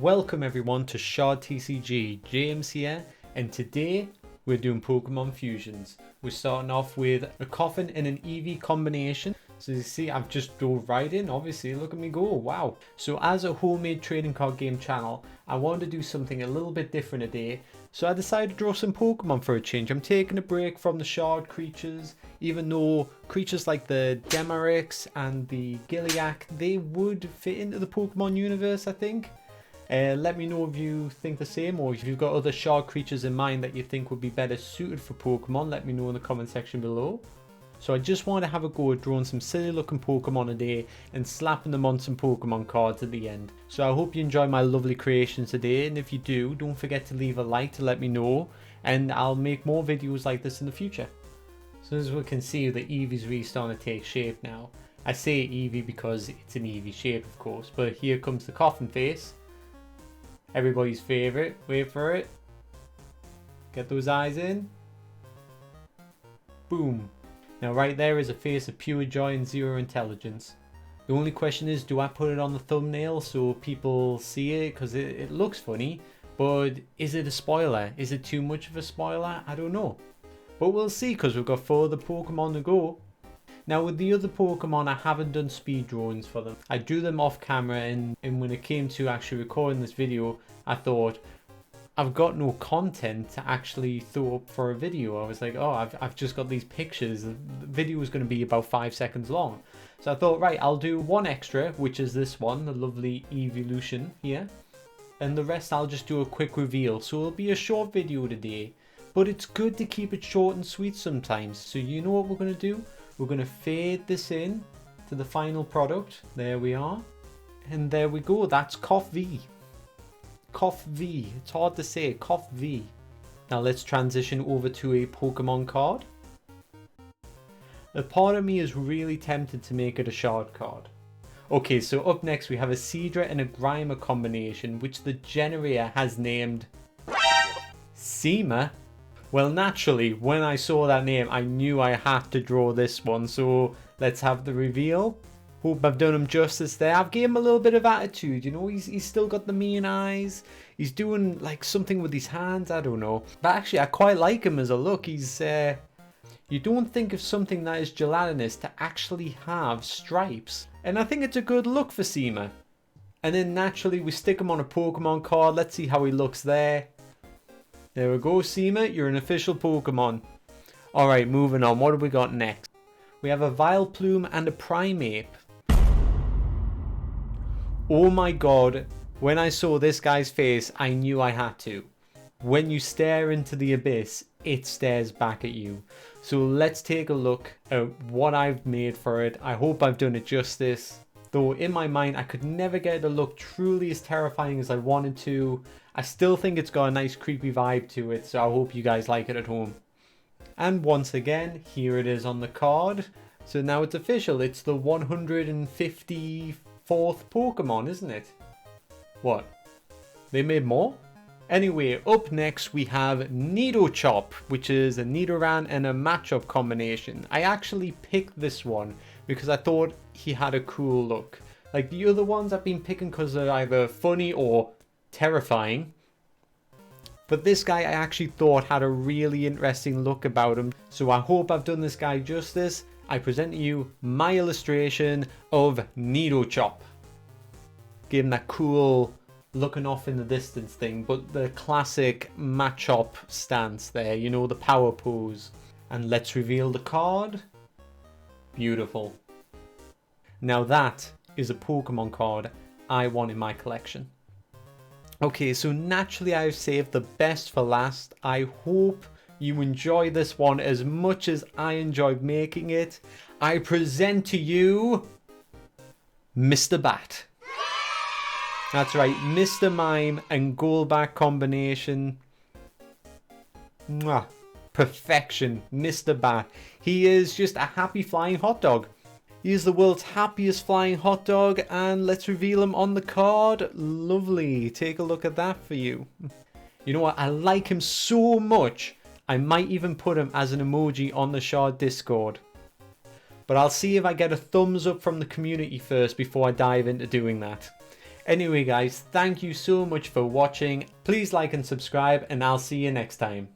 Welcome everyone to Shard TCG, James here, and today we're doing Pokemon fusions. We're starting off with a Coffin and an Eevee combination. So you see I've just dove right in, obviously, look at me go, wow. So as a homemade trading card game channel, I wanted to do something a little bit different today. So I decided to draw some Pokemon for a change. I'm taking a break from the Shard creatures, even though creatures like the Demarix and the Gilliac, they would fit into the Pokemon universe, I think. Let me know if you think the same, or if you've got other Shard creatures in mind that you think would be better suited for Pokemon. Let me know in the comment section below. So I just want to have a go at drawing some silly looking Pokemon today and slapping them on some Pokemon cards at the end. So I hope you enjoy my lovely creations today, and if you do, don't forget to leave a like to let me know, and I'll make more videos like this in the future. So as we can see, the Eevee's really starting to take shape now. I say Eevee because it's an Eevee shape, of course, but here comes the Coffin face. Everybody's favourite. Wait for it. Get those eyes in. Boom. Now right there is a face of pure joy and zero intelligence. The only question is, do I put it on the thumbnail so people see it? Because it looks funny. But is it a spoiler? Is it too much of a spoiler? I don't know. But we'll see, because we've got 4 other Pokemon to go. Now with the other Pokemon, I haven't done speed drawings for them. I drew them off camera, and when it came to actually recording this video, I thought, I've got no content to actually throw up for a video. I was like, oh, I've just got these pictures. The video is going to be about 5 seconds long. So I thought, right, I'll do one extra, which is this one, the lovely Evolution here. And the rest I'll just do a quick reveal. So it'll be a short video today. But it's good to keep it short and sweet sometimes. So you know what we're going to do? We're going to fade this in to the final product. There we are. And there we go. That's Coff V. Coff V. It's hard to say. Coff V. Now let's transition over to a Pokemon card. A part of me is really tempted to make it a Shard card. Okay, so up next we have a Seadra and a Grimer combination, which the generator has named Seema. Well, naturally, when I saw that name, I knew I had to draw this one. So let's have the reveal. Hope I've done him justice there. I've given him a little bit of attitude, you know. He's still got the mean eyes. He's doing like something with his hands. I don't know. But actually, I quite like him as a look. He's you don't think of something that is gelatinous to actually have stripes. And I think it's a good look for Seema. And then naturally, we stick him on a Pokemon card. Let's see how he looks there. There we go, Seema, you're an official Pokemon. Alright, moving on. What have we got next? We have a Vileplume and a Primeape. Oh my god, when I saw this guy's face, I knew I had to. When you stare into the abyss, it stares back at you. So let's take a look at what I've made for it. I hope I've done it justice. Though in my mind, I could never get it to look truly as terrifying as I wanted to. I still think it's got a nice creepy vibe to it, so I hope you guys like it at home. And once again, here it is on the card. So now it's official, it's the 154th Pokemon, isn't it? What? They made more? Anyway, up next we have Nidochop, which is a Nidoran and a Machop combination. I actually picked this one because I thought he had a cool look. Like the other ones I've been picking because they're either funny or terrifying. But this guy I actually thought had a really interesting look about him. So I hope I've done this guy justice. I present to you my illustration of Nidochop. Give him that cool looking off in the distance thing, but the classic Machop stance there, you know, the power pose. And let's reveal the card. Beautiful. Now that is a Pokemon card I want in my collection. Okay, so naturally I've saved the best for last. I hope you enjoy this one as much as I enjoyed making it. I present to you Mr. Bat. That's right, Mr. Mime and Golbat combination. Mwah. Perfection, Mr. Bat. He is just a happy flying hot dog. He is the world's happiest flying hot dog, and let's reveal him on the card. Lovely, take a look at that for you. You know what, I like him so much, I might even put him as an emoji on the Shard Discord. But I'll see if I get a thumbs up from the community first before I dive into doing that. Anyway guys, thank you so much for watching. Please like and subscribe, and I'll see you next time.